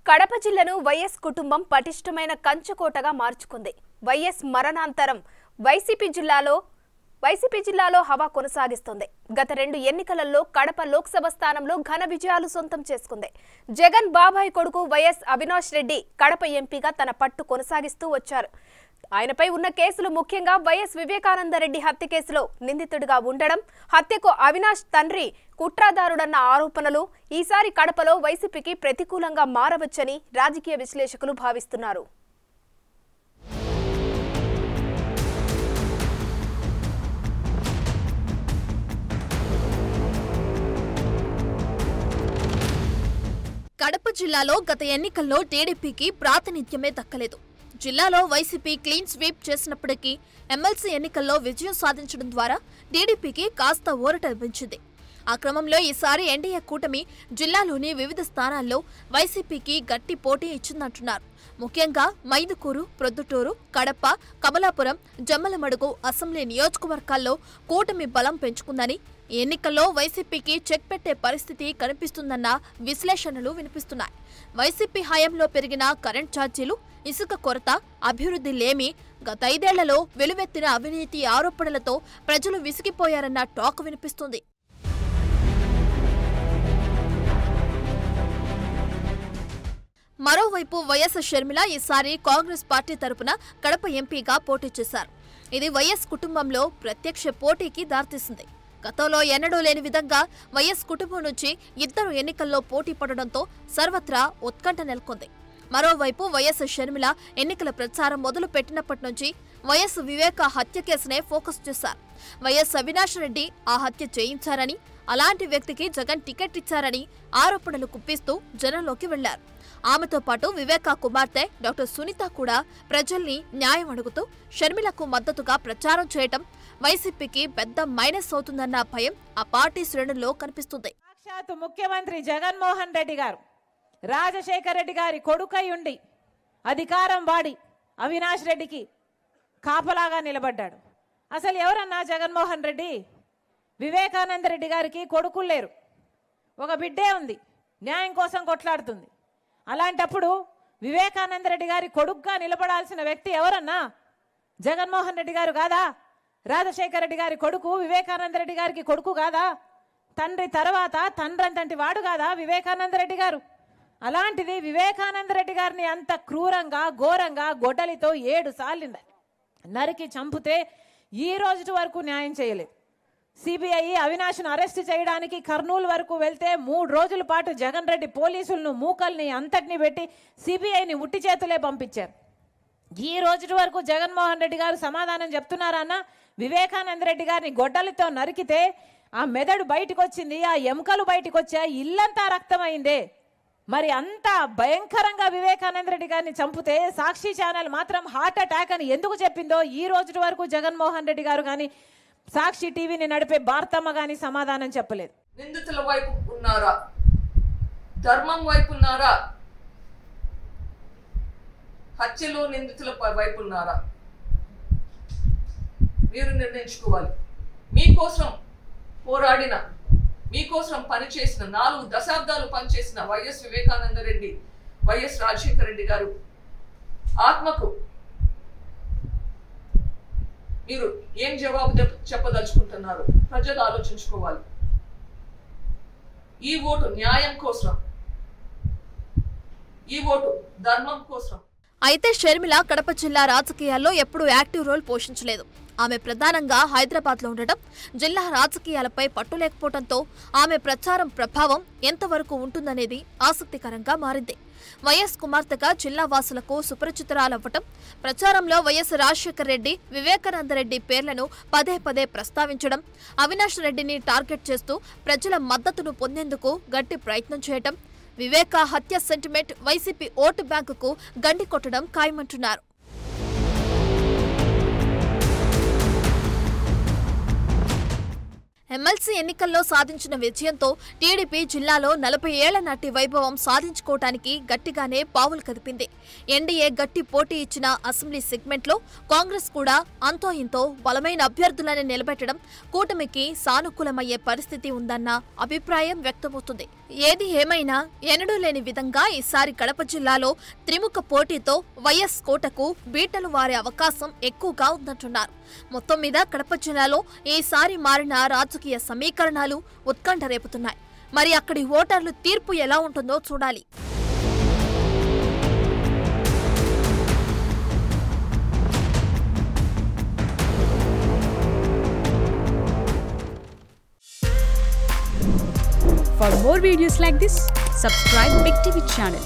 కడప జిల్లాను వైఎస్ కుటుంబం పటిష్టమైన కంచుకోటగా మార్చుకుంది. వైఎస్ మరణాంతరం వైసీపీ జిల్లాలో హవా కొనసాగిస్తుంది. గత 2 ఎన్నికలలో కడప లోక్సభ స్థానంలో ఘన విజయాలు సొంతం చేసుకుంది. జగన్ బాబాయ్ కొడుకు వైఎస్ అవినాష్ రెడ్డి కడప ఎంపీగా తన పట్టు కొనసాగిస్తూ వచ్చారు. ఆయనపై ఉన్న కేసులు ముఖ్యంగా వైఎస్ వివేకానంద రెడ్డి హత్య కేసులో నిందితుడిగా ఉండడం, హత్యకు అవినాష్ తండ్రి కుట్రదారుడన్న ఆరోపణలు ఈసారి కడపలో వైసీపీకి ప్రతికూలంగా మారవచ్చని రాజకీయ విశ్లేషకులు భావిస్తున్నారు. కడప జిల్లాలో గత ఎన్నికల్లో టీడీపీకి ప్రాతినిధ్యమే దక్కలేదు. జిల్లాలో వైసీపీ క్లీన్ స్వీప్ చేసినప్పటికీ ఎమ్మెల్సీ ఎన్నికల్లో విజయం సాధించడం ద్వారా టీడీపీకి కాస్త ఊరట లభించింది. ఆ క్రమంలో ఈసారి ఎన్డీఏ కూటమి జిల్లాలోని వివిధ స్థానాల్లో వైసీపీకి గట్టి పోటీ ఇచ్చిందంటున్నారు. ముఖ్యంగా మైదుకూరు, ప్రొద్దుటూరు, కడప, కమలాపురం, జమ్మలమడుగు అసెంబ్లీ నియోజకవర్గాల్లో కూటమి బలం పెంచుకుందని, ఈ ఎన్నికల్లో వైసీపీకి చెక్ పెట్టే పరిస్థితి కనిపిస్తుందన్న విశ్లేషణలు వినిపిస్తున్నాయి. వైసీపీ హయాంలో పెరిగిన కరెంట్ ఛార్జీలు, ఇసుక కొరత, అభివృద్ధి లేమి, గత 5 ఏళ్లలో వెలువెత్తిన అవినీతి ఆరోపణలతో ప్రజలు విసిగిపోయారన్న టాక్ వినిపిస్తుంది. మరోవైపు వైఎస్ షర్మిల ఈసారి కాంగ్రెస్ పార్టీ తరపున కడప ఎంపీగా పోటీ చేశారు. ఇది వైఎస్ కుటుంబంలో ప్రత్యక్ష పోటీకి దారితీసింది. గతంలో ఎన్నడూ లేని విధంగా వైఎస్ కుటుంబం నుంచి 2 ఎన్నికల్లో పోటీ పడడంతో సర్వత్రా ఉత్కంఠ నెలకొంది. మరోవైపు వైఎస్ షర్మిల ఎన్నికల ప్రచారం మొదలు పెట్టినప్పటి నుంచి వైఎస్ వివేక హత్య కేసునే ఫోకస్ చేశారు. వైఎస్ అవినాష్ రెడ్డి ఆ హత్య చేయించారని, అలాంటి వ్యక్తికి జగన్ టికెట్ ఇచ్చారని ఆరోపణలు కుప్పిస్తూ జనంలోకి వెళ్లారు. ఆమెతో పాటు వివేక కుమార్తె డాక్టర్ సునీత కూడా ప్రజల్ని న్యాయం అడుగుతూ షర్మిలకు మద్దతుగా ప్రచారం చేయటం వైసీపీకి పెద్ద మైనస్ అవుతుందన్న భయం ఆ పార్టీ శ్రేణుల్లో కనిపిస్తుంది. సాక్షాత్తు ముఖ్యమంత్రి జగన్మోహన్ రెడ్డి గారు రాజశేఖర రెడ్డి గారి కొడుకై ఉండి అధికారం వాడి అవినాష్ రెడ్డికి కాపలాగా నిలబడ్డాడు. అసలు ఎవరన్నా జగన్మోహన్ రెడ్డి? వివేకానంద రెడ్డి గారికి కొడుకులు లేరు, ఒక బిడ్డే ఉంది, న్యాయం కోసం కొట్లాడుతుంది. అలాంటప్పుడు వివేకానంద రెడ్డి గారి కొడుకుగా నిలబడాల్సిన వ్యక్తి ఎవరన్నా? జగన్మోహన్ రెడ్డి గారు కాదా? రాజశేఖర రెడ్డి గారి కొడుకు వివేకానంద రెడ్డి గారికి కొడుకు కాదా? తండ్రి తర్వాత తండ్రంతటి వాడు కాదా వివేకానంద రెడ్డి గారు? అలాంటిది వివేకానంద రెడ్డి గారిని అంత క్రూరంగా ఘోరంగా గొడ్డలితో 7 సార్లు నరికి చంపితే ఈ రోజు వరకు న్యాయం చేయలేదు. సిబిఐ అవినాష్ను అరెస్ట్ చేయడానికి కర్నూలు వరకు వెళ్తే 3 రోజుల పాటు జగన్ రెడ్డి పోలీసులను మూకల్ని అంతటిని పెట్టి సిబిఐని ఉట్టి చేతులే పంపించారు. ఈ రోజు వరకు జగన్మోహన్ రెడ్డి గారు సమాధానం చెప్తున్నారన్న? వివేకానంద రెడ్డి గారిని గొడ్డలితో నరికితే ఆ మెదడు బయటకు వచ్చింది, ఆ ఎముకలు బయటకు వచ్చాయి, ఇల్లంతా రక్తమైందే. మరి అంత భయంకరంగా వివేకానంద రెడ్డి గారిని చంపితే సాక్షి ఛానల్ మాత్రం హార్ట్ అటాక్ అని ఎందుకు చెప్పిందో ఈ రోజు వరకు జగన్మోహన్ రెడ్డి గారు కానీ సాక్షి టీవీని నడిపే భారతమ్మ గాని సమాధానం చెప్పలేదు. నిందితుల వైపు ఉన్నారా, ధర్మం వైపు ఉన్నారా, హత్యలో నిందితుల వైపు ఉన్నారా? మీరు నిర్ణయించుకోవాలి. మీకోసం పోరాడిన, మీకోసం పనిచేసిన 4 దశాబ్దాలు పనిచేసిన వైఎస్ వివేకానంద రెడ్డి, వైఎస్ రాజశేఖర రెడ్డి గారు ఆత్మకు మీరు ఏం జవాబు చెప్పదలుచుకుంటున్నారు? ప్రజలు ఆలోచించుకోవాలి. ఈ ఓటు న్యాయం కోసం, ఈ ఓటు ధర్మం కోసం. అయితే షర్మిల కడప జిల్లా రాజకీయాల్లో ఎప్పుడూ యాక్టివ్ రోల్ పోషించలేదు. ఆమె ప్రధానంగా హైదరాబాద్లో ఉండటం, జిల్లా రాజకీయాలపై పట్టు లేకపోవడంతో ఆమె ప్రచారం ప్రభావం ఎంతవరకు ఉంటుందనేది ఆసక్తికరంగా మారింది. వైఎస్ కుమార్తెగా జిల్లా వాసులకు సుపరిచితురాలవ్వటం, ప్రచారంలో వైఎస్ రాజశేఖర రెడ్డి, వివేకానంద రెడ్డి పేర్లను పదే ప్రస్తావించడం, అవినాష్ రెడ్డిని టార్గెట్ చేస్తూ ప్రజల మద్దతును పొందేందుకు గట్టి ప్రయత్నం చేయటం, వివేక హత్య సెంటిమెంట్ వైసీపీ ఓటు బ్యాంకుకు గండి కొట్టడం ఖాయమంటున్నారు. ఎమ్మెల్సీ ఎన్నికల్లో సాధించిన విజయంతో టీడీపీ జిల్లాలో 40 ఏళ్ల నాటి వైభవం సాధించుకోవటానికి గట్టిగానే పావులు కదిపింది. ఎన్డీఏ గట్టి పోటీ ఇచ్చిన అసెంబ్లీ సెగ్మెంట్లో కాంగ్రెస్ కూడా అంతో ఇంతో బలమైన అభ్యర్థులను నిలబెట్టడం కూటమికి సానుకూలమయ్యే పరిస్థితి ఉందన్న అభిప్రాయం వ్యక్తమవుతుంది. ఏది ఏమైనా ఎన్నడూ లేని విధంగా ఈసారి కడప జిల్లాలో త్రిముఖ పోటీతో వైఎస్ కోటకు బీటలు వారే అవకాశం ఎక్కువగా ఉందంటున్నారు. మొత్తం మీద కడప జిల్లాలో ఈసారి మారిన రాజకీయ సమీకరణాలు ఉత్కంఠ రేపుతున్నాయి. మరి అక్కడి ఓటర్లు తీర్పు ఎలా ఉంటుందో చూడాలి. For more videos like this, subscribe Big TV channel.